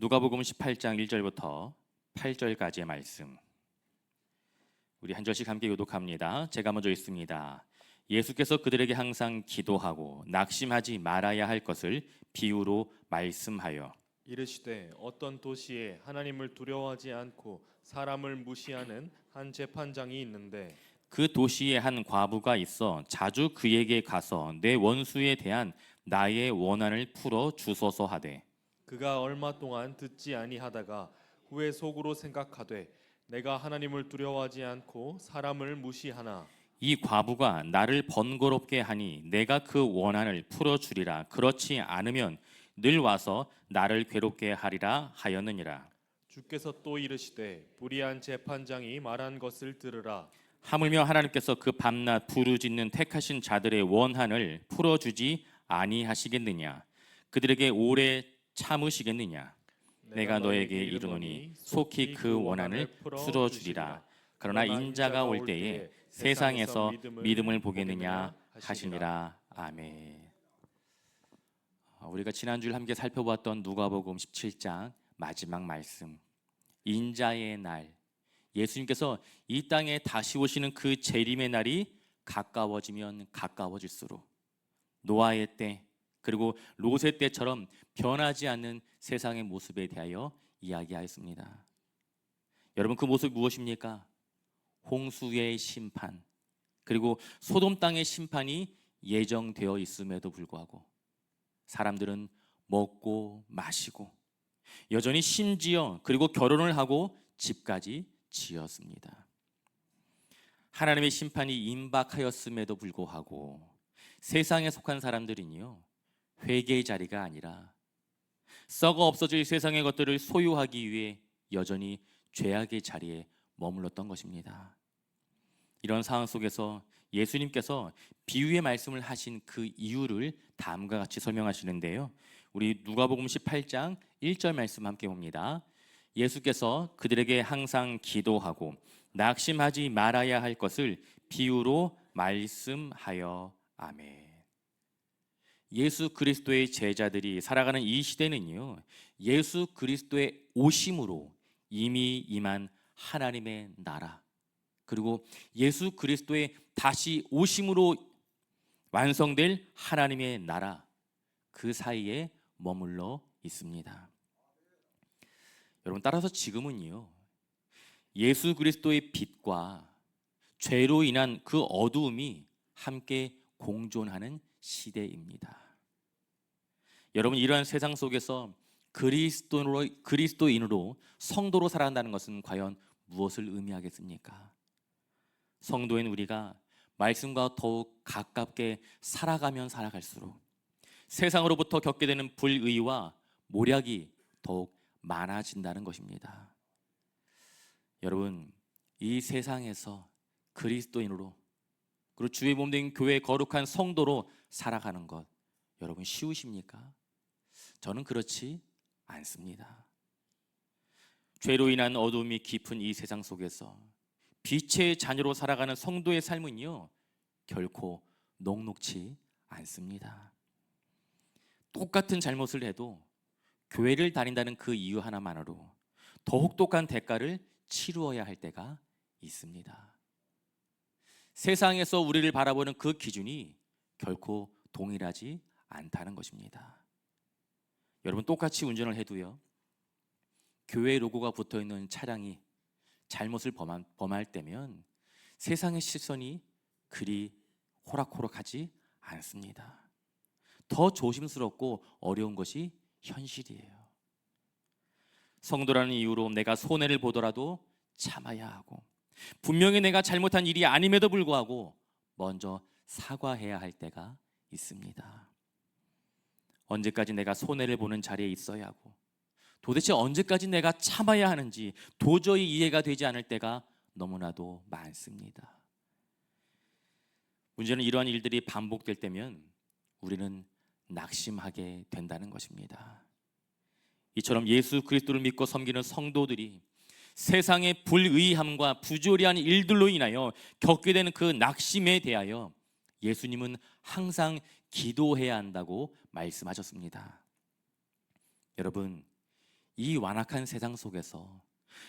누가복음 18장 1절부터 8절까지의 말씀, 우리 한 절씩 함께 교독합니다. 제가 먼저 읽습니다. 예수께서 그들에게 항상 기도하고 낙심하지 말아야 할 것을 비유로 말씀하여 이르시되 어떤 도시에 하나님을 두려워하지 않고 사람을 무시하는 한 재판장이 있는데 그 도시에 한 과부가 있어 자주 그에게 가서 내 원수에 대한 나의 원한을 풀어 주소서 하되, 그가 얼마 동안 듣지 아니하다가 후에 속으로 생각하되 내가 하나님을 두려워하지 않고 사람을 무시하나 이 과부가 나를 번거롭게 하니 내가 그 원한을 풀어주리라. 그렇지 않으면 늘 와서 나를 괴롭게 하리라 하였느니라. 주께서 또 이르시되 불의한 재판장이 말한 것을 들으라. 하물며 하나님께서 그 밤낮 부르짖는 택하신 자들의 원한을 풀어주지 아니하시겠느냐? 그들에게 오래 참으시겠느냐? 내가 너에게 이르노니 속히 그 원한을 풀어주리라. 그러나 인자가 올 때에 세상에서 믿음을 보겠느냐 하시니라. 아멘. 우리가 지난주에 함께 살펴보았던 누가복음 17장 마지막 말씀, 인자의 날, 예수님께서 이 땅에 다시 오시는 그 재림의 날이 가까워지면 가까워질수록 노아의 때 그리고 롯의 때처럼 변하지 않는 세상의 모습에 대하여 이야기하였습니다. 여러분, 그 모습이 무엇입니까? 홍수의 심판, 그리고 소돔 땅의 심판이 예정되어 있음에도 불구하고 사람들은 먹고 마시고 여전히 심지어 그리고 결혼을 하고 집까지 지었습니다. 하나님의 심판이 임박하였음에도 불구하고 세상에 속한 사람들은요, 회개의 자리가 아니라 썩어 없어질 세상의 것들을 소유하기 위해 여전히 죄악의 자리에 머물렀던 것입니다. 이런 상황 속에서 예수님께서 비유의 말씀을 하신 그 이유를 다음과 같이 설명하시는데요, 우리 누가복음 18장 1절 말씀 함께 봅니다. 예수께서 그들에게 항상 기도하고 낙심하지 말아야 할 것을 비유로 말씀하여. 아멘. 예수 그리스도의 제자들이 살아가는 이 시대는요, 예수 그리스도의 오심으로 이미 임한 하나님의 나라, 그리고 예수 그리스도의 다시 오심으로 완성될 하나님의 나라, 그 사이에 머물러 있습니다. 여러분, 따라서 지금은요, 예수 그리스도의 빛과 죄로 인한 그 어두움이 함께 공존하는 시대입니다. 여러분, 이러한 세상 속에서 그리스도인으로 성도로 살아간다는 것은 과연 무엇을 의미하겠습니까? 성도인 우리가 말씀과 더욱 가깝게 살아가면 살아갈수록 세상으로부터 겪게 되는 불의와 모략이 더욱 많아진다는 것입니다. 여러분, 이 세상에서 그리스도인으로 그리고 주의 몸 된 교회의 거룩한 성도로 살아가는 것, 여러분 쉬우십니까? 저는 그렇지 않습니다. 죄로 인한 어두움이 깊은 이 세상 속에서 빛의 자녀로 살아가는 성도의 삶은요, 결코 녹록지 않습니다. 똑같은 잘못을 해도 교회를 다닌다는 그 이유 하나만으로 더욱 독한 대가를 치루어야 할 때가 있습니다. 세상에서 우리를 바라보는 그 기준이 결코 동일하지 않다는 것입니다. 여러분, 똑같이 운전을 해도요, 교회 로고가 붙어있는 차량이 잘못을 범할 때면 세상의 시선이 그리 호락호락하지 않습니다. 더 조심스럽고 어려운 것이 현실이에요. 성도라는 이유로 내가 손해를 보더라도 참아야 하고, 분명히 내가 잘못한 일이 아님에도 불구하고 먼저 사과해야 할 때가 있습니다. 언제까지 내가 손해를 보는 자리에 있어야 하고, 도대체 언제까지 내가 참아야 하는지 도저히 이해가 되지 않을 때가 너무나도 많습니다. 문제는 이러한 일들이 반복될 때면 우리는 낙심하게 된다는 것입니다. 이처럼 예수 그리스도를 믿고 섬기는 성도들이 세상의 불의함과 부조리한 일들로 인하여 겪게 되는 그 낙심에 대하여 예수님은 항상 기도해야 한다고 말씀하셨습니다. 여러분, 이 완악한 세상 속에서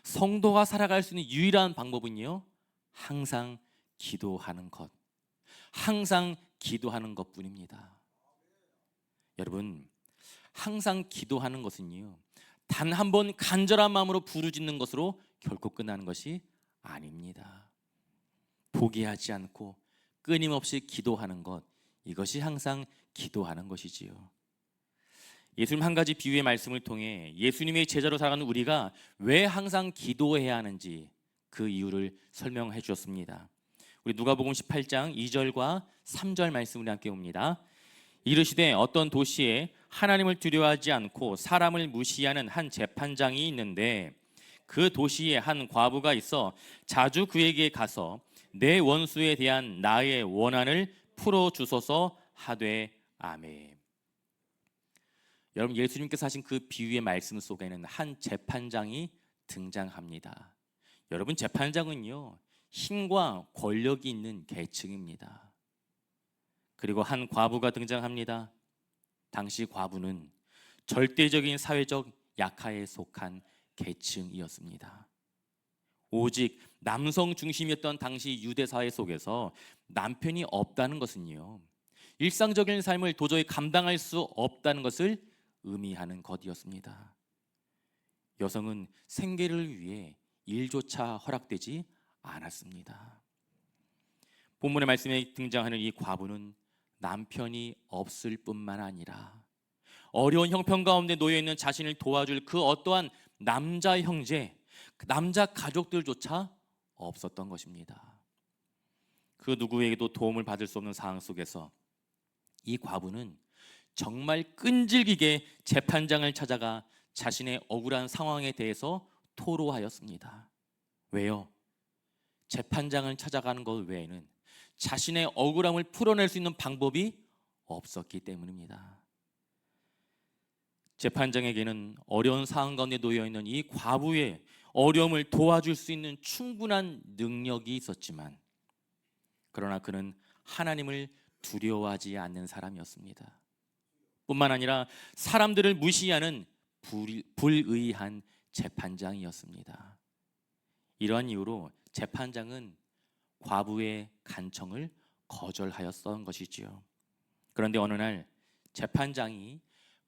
성도가 살아갈 수 있는 유일한 방법은요, 항상 기도하는 것, 항상 기도하는 것뿐입니다. 여러분, 항상 기도하는 것은요, 단 한 번 간절한 마음으로 부르짖는 것으로 결코 끝나는 것이 아닙니다. 포기하지 않고 끊임없이 기도하는 것, 이것이 항상 기도하는 것이지요. 예수님 한 가지 비유의 말씀을 통해 예수님의 제자로 살아가는 우리가 왜 항상 기도해야 하는지 그 이유를 설명해 주셨습니다. 우리 누가복음 18장 2절과 3절 말씀을 함께 봅니다. 이르시되 어떤 도시에 하나님을 두려워하지 않고 사람을 무시하는 한 재판장이 있는데 그 도시에 한 과부가 있어 자주 그에게 가서 내 원수에 대한 나의 원한을 풀어주소서 하되 아멘. 여러분, 예수님께서 하신 그 비유의 말씀 속에는 한 재판장이 등장합니다. 여러분, 재판장은요, 힘과 권력이 있는 계층입니다. 그리고 한 과부가 등장합니다. 당시 과부는 절대적인 사회적 약하에 속한 계층이었습니다. 오직 남성 중심이었던 당시 유대 사회 속에서 남편이 없다는 것은요, 일상적인 삶을 도저히 감당할 수 없다는 것을 의미하는 것이었습니다. 여성은 생계를 위해 일조차 허락되지 않았습니다. 본문의 말씀에 등장하는 이 과부는 남편이 없을 뿐만 아니라 어려운 형편 가운데 놓여있는 자신을 도와줄 그 어떠한 남자 형제, 남자 가족들조차 없었던 것입니다. 그 누구에게도 도움을 받을 수 없는 상황 속에서 이 과부는 정말 끈질기게 재판장을 찾아가 자신의 억울한 상황에 대해서 토로하였습니다. 왜요? 재판장을 찾아가는 것 외에는 자신의 억울함을 풀어낼 수 있는 방법이 없었기 때문입니다. 재판장에게는 어려운 상황 가운데 놓여 있는 이 과부의 어려움을 도와줄 수 있는 충분한 능력이 있었지만, 그러나 그는 하나님을 두려워하지 않는 사람이었습니다. 뿐만 아니라 사람들을 무시하는 불의한 재판장이었습니다. 이러한 이유로 재판장은 과부의 간청을 거절하였던 것이지요. 그런데 어느 날 재판장이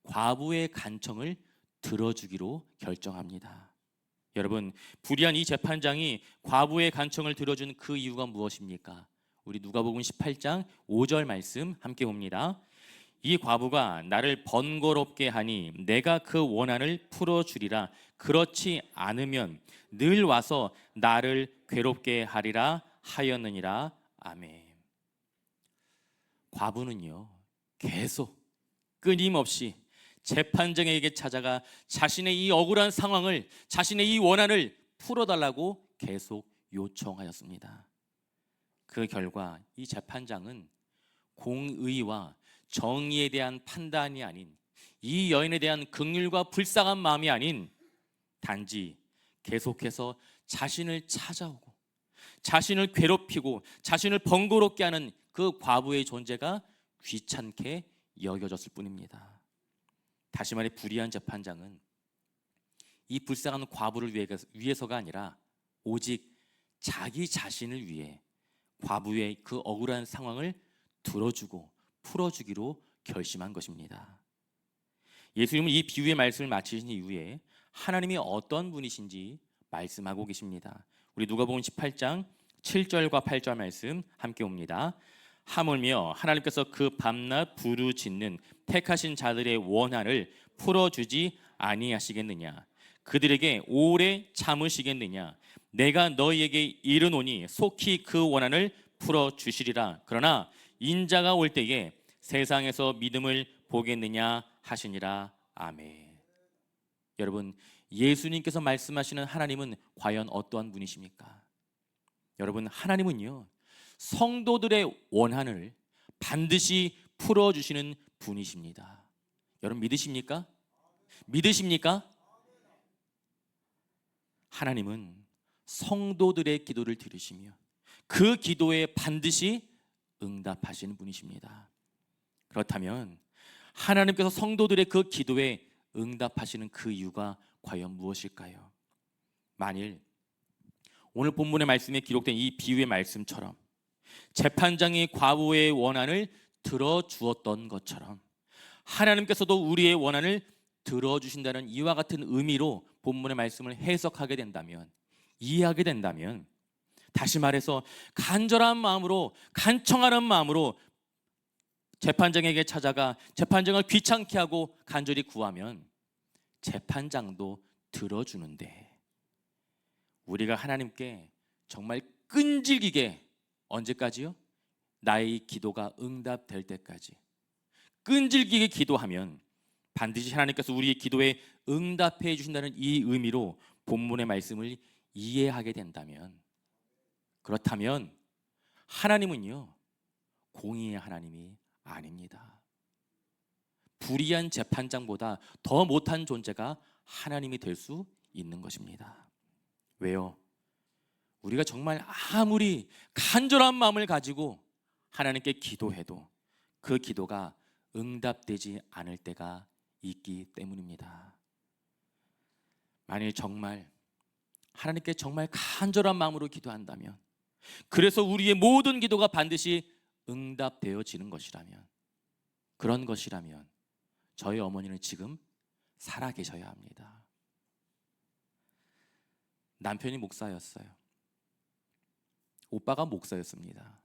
과부의 간청을 들어주기로 결정합니다. 여러분, 불의한 이 재판장이 과부의 간청을 들어준 그 이유가 무엇입니까? 우리 누가복음 18장 5절 말씀 함께 봅니다. 이 과부가 나를 번거롭게 하니 내가 그 원한을 풀어주리라. 그렇지 않으면 늘 와서 나를 괴롭게 하리라 하였느니라. 아멘. 과부는요, 계속 끊임없이 재판장에게 찾아가 자신의 이 억울한 상황을, 자신의 이 원한을 풀어달라고 계속 요청하였습니다. 그 결과 이 재판장은 공의와 정의에 대한 판단이 아닌, 이 여인에 대한 긍휼과 불쌍한 마음이 아닌, 단지 계속해서 자신을 찾아오고 자신을 괴롭히고 자신을 번거롭게 하는 그 과부의 존재가 귀찮게 여겨졌을 뿐입니다. 다시 말해 불의한 재판장은 이 불쌍한 과부를 위해서가 아니라 오직 자기 자신을 위해 과부의 그 억울한 상황을 들어주고 풀어주기로 결심한 것입니다. 예수님은 이 비유의 말씀을 마치신 이후에 하나님이 어떤 분이신지 말씀하고 계십니다. 우리 누가복음 18장 7절과 8절 말씀 함께 봅니다. 하물며 하나님께서 그 밤낮 부르짖는 택하신 자들의 원한을 풀어주지 아니하시겠느냐? 그들에게 오래 참으시겠느냐? 내가 너희에게 이르노니 속히 그 원한을 풀어주시리라. 그러나 인자가 올 때에 세상에서 믿음을 보겠느냐 하시니라. 아멘. 여러분, 예수님께서 말씀하시는 하나님은 과연 어떠한 분이십니까? 여러분, 하나님은요, 성도들의 원한을 반드시 풀어주시는 분이십니다. 여러분, 믿으십니까? 믿으십니까? 하나님은 성도들의 기도를 들으시며 그 기도에 반드시 응답하시는 분이십니다. 그렇다면 하나님께서 성도들의 그 기도에 응답하시는 그 이유가 과연 무엇일까요? 만일 오늘 본문의 말씀에 기록된 이 비유의 말씀처럼 재판장이 과부의 원한을 들어주었던 것처럼 하나님께서도 우리의 원한을 들어주신다는 이와 같은 의미로 본문의 말씀을 해석하게 된다면, 이해하게 된다면, 다시 말해서 간절한 마음으로, 간청하는 마음으로 재판장에게 찾아가 재판장을 귀찮게 하고 간절히 구하면 재판장도 들어주는데, 우리가 하나님께 정말 끈질기게, 언제까지요? 나의 기도가 응답될 때까지 끈질기게 기도하면 반드시 하나님께서 우리의 기도에 응답해 주신다는 이 의미로 본문의 말씀을 이해하게 된다면, 그렇다면 하나님은요, 공의의 하나님이 아닙니다. 불의한 재판장보다 더 못한 존재가 하나님이 될 수 있는 것입니다. 왜요? 우리가 정말 아무리 간절한 마음을 가지고 하나님께 기도해도 그 기도가 응답되지 않을 때가 있기 때문입니다. 만일 정말 하나님께 정말 간절한 마음으로 기도한다면, 그래서 우리의 모든 기도가 반드시 응답되어지는 것이라면, 그런 것이라면 저희 어머니는 지금 살아 계셔야 합니다. 남편이 목사였어요. 오빠가 목사였습니다.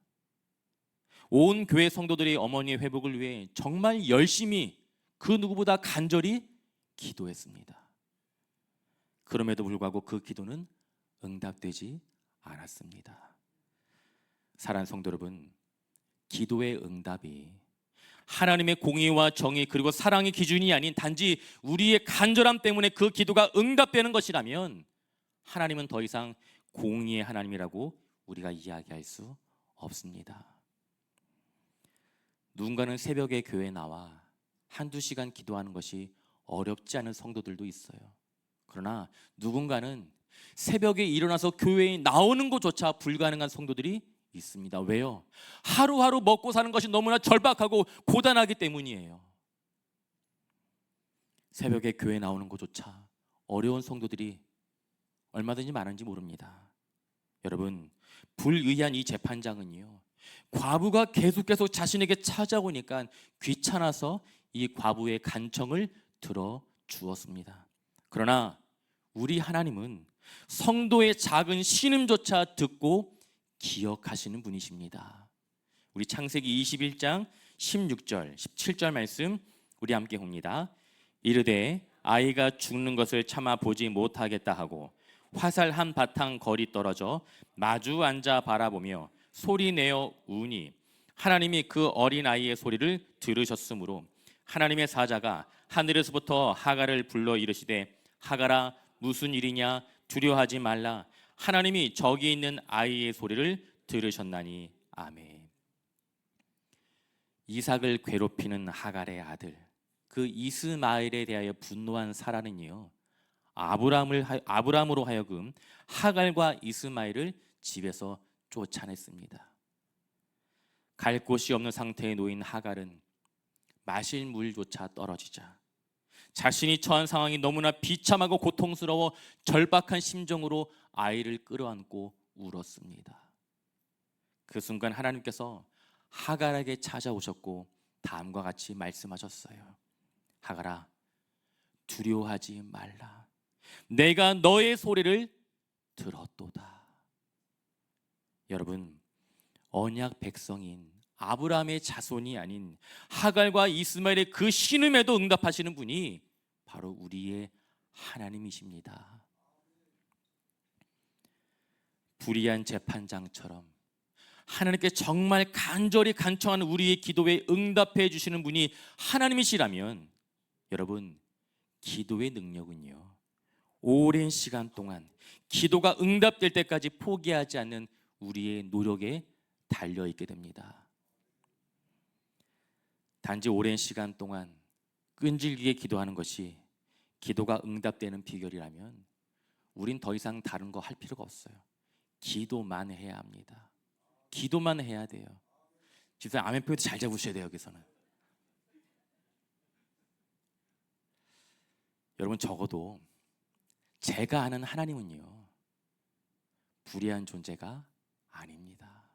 온 교회 성도들이 어머니의 회복을 위해 정말 열심히 그 누구보다 간절히 기도했습니다. 그럼에도 불구하고 그 기도는 응답되지 않았습니다. 사랑하는 성도 여러분, 기도의 응답이 하나님의 공의와 정의 그리고 사랑의 기준이 아닌 단지 우리의 간절함 때문에 그 기도가 응답되는 것이라면 하나님은 더 이상 공의의 하나님이라고 우리가 이야기할 수 없습니다. 누군가는 새벽에 교회에 나와 한두 시간 기도하는 것이 어렵지 않은 성도들도 있어요. 그러나 누군가는 새벽에 일어나서 교회에 나오는 것조차 불가능한 성도들이 있습니다. 왜요? 하루하루 먹고 사는 것이 너무나 절박하고 고단하기 때문이에요. 새벽에 교회에 나오는 것조차 어려운 성도들이 얼마든지 많은지 모릅니다. 여러분, 불의한 이 재판장은요, 과부가 계속해서 자신에게 찾아오니까 귀찮아서 이 과부의 간청을 들어주었습니다. 그러나 우리 하나님은 성도의 작은 신음조차 듣고 기억하시는 분이십니다. 우리 창세기 21장 16절, 17절 말씀 우리 함께 봅니다. 이르되 아이가 죽는 것을 참아 보지 못하겠다 하고 화살 한 바탕 거리 떨어져 마주 앉아 바라보며 소리 내어 우니 하나님이 그 어린 아이의 소리를 들으셨으므로 하나님의 사자가 하늘에서부터 하갈을 불러 이르시되 하갈아 무슨 일이냐 두려워하지 말라 하나님이 저기 있는 아이의 소리를 들으셨나니 아멘. 이삭을 괴롭히는 하갈의 아들 그 이스마엘에 대하여 분노한 사라는요, 아브라함으로 하여금 하갈과 이스마엘을 집에서 쫓아냈습니다. 갈 곳이 없는 상태에 놓인 하갈은 마실 물조차 떨어지자 자신이 처한 상황이 너무나 비참하고 고통스러워 절박한 심정으로 아이를 끌어안고 울었습니다. 그 순간 하나님께서 하갈에게 찾아오셨고 다음과 같이 말씀하셨어요. 하갈아, 두려워하지 말라. 내가 너의 소리를 들었도다. 여러분, 언약 백성인 아브라함의 자손이 아닌 하갈과 이스마엘의 그 신음에도 응답하시는 분이 바로 우리의 하나님이십니다. 불의한 재판장처럼 하나님께 정말 간절히 간청하는 우리의 기도에 응답해 주시는 분이 하나님이시라면, 여러분, 기도의 능력은요, 오랜 시간 동안 기도가 응답될 때까지 포기하지 않는 우리의 노력에 달려있게 됩니다. 단지 오랜 시간 동안 끈질기게 기도하는 것이 기도가 응답되는 비결이라면 우린 더 이상 다른 거 할 필요가 없어요. 기도만 해야 합니다. 기도만 해야 돼요. 집사님 아멘 포인트 잘 잡으셔야 돼요. 여기서는 여러분, 적어도 제가 아는 하나님은요, 불의한 존재가 아닙니다.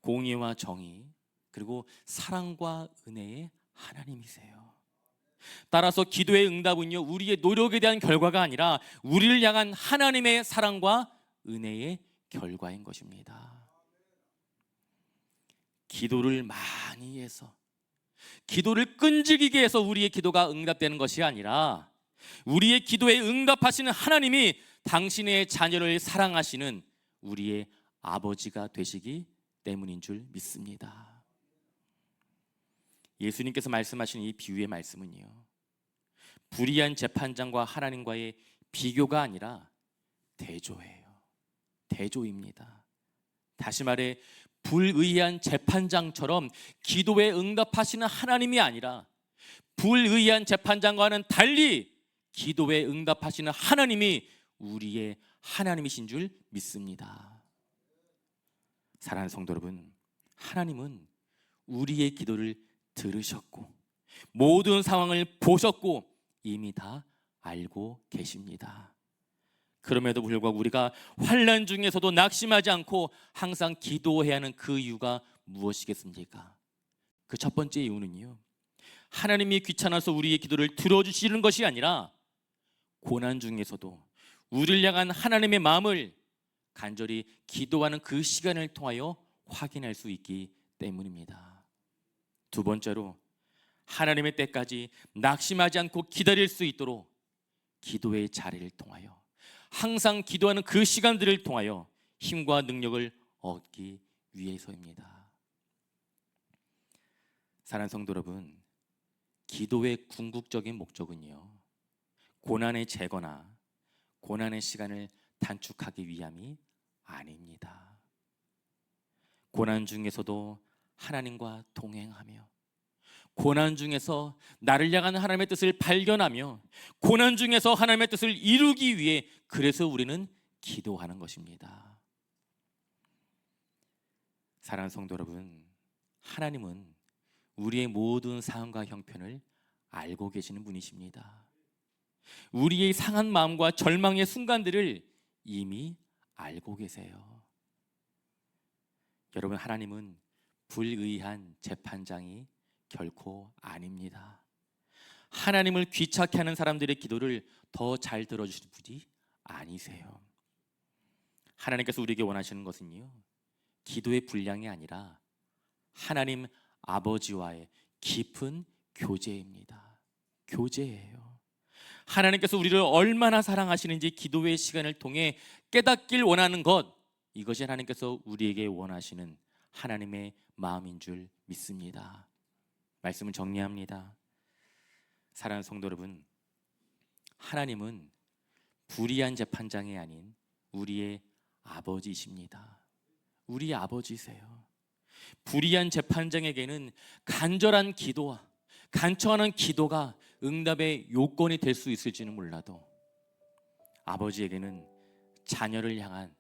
공의와 정의, 그리고 사랑과 은혜의 하나님이세요. 따라서 기도의 응답은요, 우리의 노력에 대한 결과가 아니라 우리를 향한 하나님의 사랑과 은혜의 결과인 것입니다. 기도를 많이 해서, 기도를 끈질기게 해서 우리의 기도가 응답되는 것이 아니라 우리의 기도에 응답하시는 하나님이 당신의 자녀를 사랑하시는 우리의 아버지가 되시기 때문인 줄 믿습니다. 예수님께서 말씀하신 이 비유의 말씀은요, 불의한 재판장과 하나님과의 비교가 아니라 대조예요. 대조입니다. 다시 말해, 불의한 재판장처럼 기도에 응답하시는 하나님이 아니라 불의한 재판장과는 달리 기도에 응답하시는 하나님이 우리의 하나님이신 줄 믿습니다. 사랑하는 성도 여러분, 하나님은 우리의 기도를 들으셨고 모든 상황을 보셨고 이미 다 알고 계십니다. 그럼에도 불구하고 우리가 환난 중에서도 낙심하지 않고 항상 기도해야 하는 그 이유가 무엇이겠습니까? 그 첫 번째 이유는요, 하나님이 귀찮아서 우리의 기도를 들어주시는 것이 아니라 고난 중에서도 우리를 향한 하나님의 마음을 간절히 기도하는 그 시간을 통하여 확인할 수 있기 때문입니다. 두 번째로, 하나님의 때까지 낙심하지 않고 기다릴 수 있도록 기도의 자리를 통하여, 항상 기도하는 그 시간들을 통하여 힘과 능력을 얻기 위해서입니다. 사랑하는 성도 여러분, 기도의 궁극적인 목적은요, 고난의 제거나 고난의 시간을 단축하기 위함이 아닙니다. 고난 중에서도 하나님과 동행하며, 고난 중에서 나를 향한 하나님의 뜻을 발견하며, 고난 중에서 하나님의 뜻을 이루기 위해 그래서 우리는 기도하는 것입니다. 사랑하는 성도 여러분, 하나님은 우리의 모든 상황과 형편을 알고 계시는 분이십니다. 우리의 상한 마음과 절망의 순간들을 이미 알고 계세요. 여러분, 하나님은 불의한 재판장이 결코 아닙니다. 하나님을 귀찮게 하는 사람들의 기도를 더 잘 들어주실 분이 아니세요. 하나님께서 우리에게 원하시는 것은요, 기도의 분량이 아니라 하나님 아버지와의 깊은 교제입니다. 교제예요. 하나님께서 우리를 얼마나 사랑하시는지 기도의 시간을 통해 깨닫길 원하는 것, 이것이 하나님께서 우리에게 원하시는 하나님의 마음인 줄 믿습니다. 말씀을 정리합니다. 사랑하는 성도 여러분, 하나님은 불의한 재판장이 아닌 우리의 아버지이십니다. 우리 아버지세요. 불의한 재판장에게는 간절한 기도와 간청하는 기도가 응답의 요건이 될 수 있을지는 몰라도 아버지에게는 자녀를 향한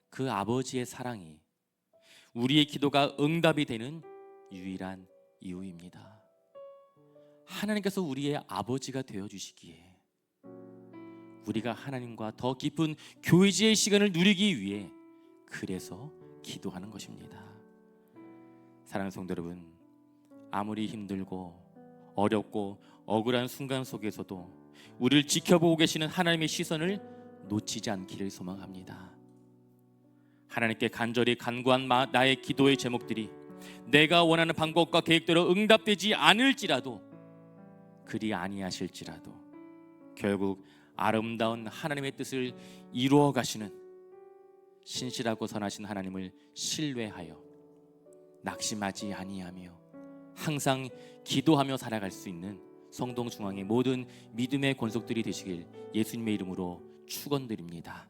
그 아버지의 사랑이 우리의 기도가 응답이 되는 유일한 이유입니다. 하나님께서 우리의 아버지가 되어주시기에 우리가 하나님과 더 깊은 교제의 시간을 누리기 위해 그래서 기도하는 것입니다. 사랑하는 성도 여러분, 아무리 힘들고 어렵고 억울한 순간 속에서도 우리를 지켜보고 계시는 하나님의 시선을 놓치지 않기를 소망합니다. 하나님께 간절히 간구한 나의 기도의 제목들이 내가 원하는 방법과 계획대로 응답되지 않을지라도, 그리 아니하실지라도 결국 아름다운 하나님의 뜻을 이루어 가시는 신실하고 선하신 하나님을 신뢰하여 낙심하지 아니하며 항상 기도하며 살아갈 수 있는 성동중앙의 모든 믿음의 권속들이 되시길 예수님의 이름으로 축원드립니다.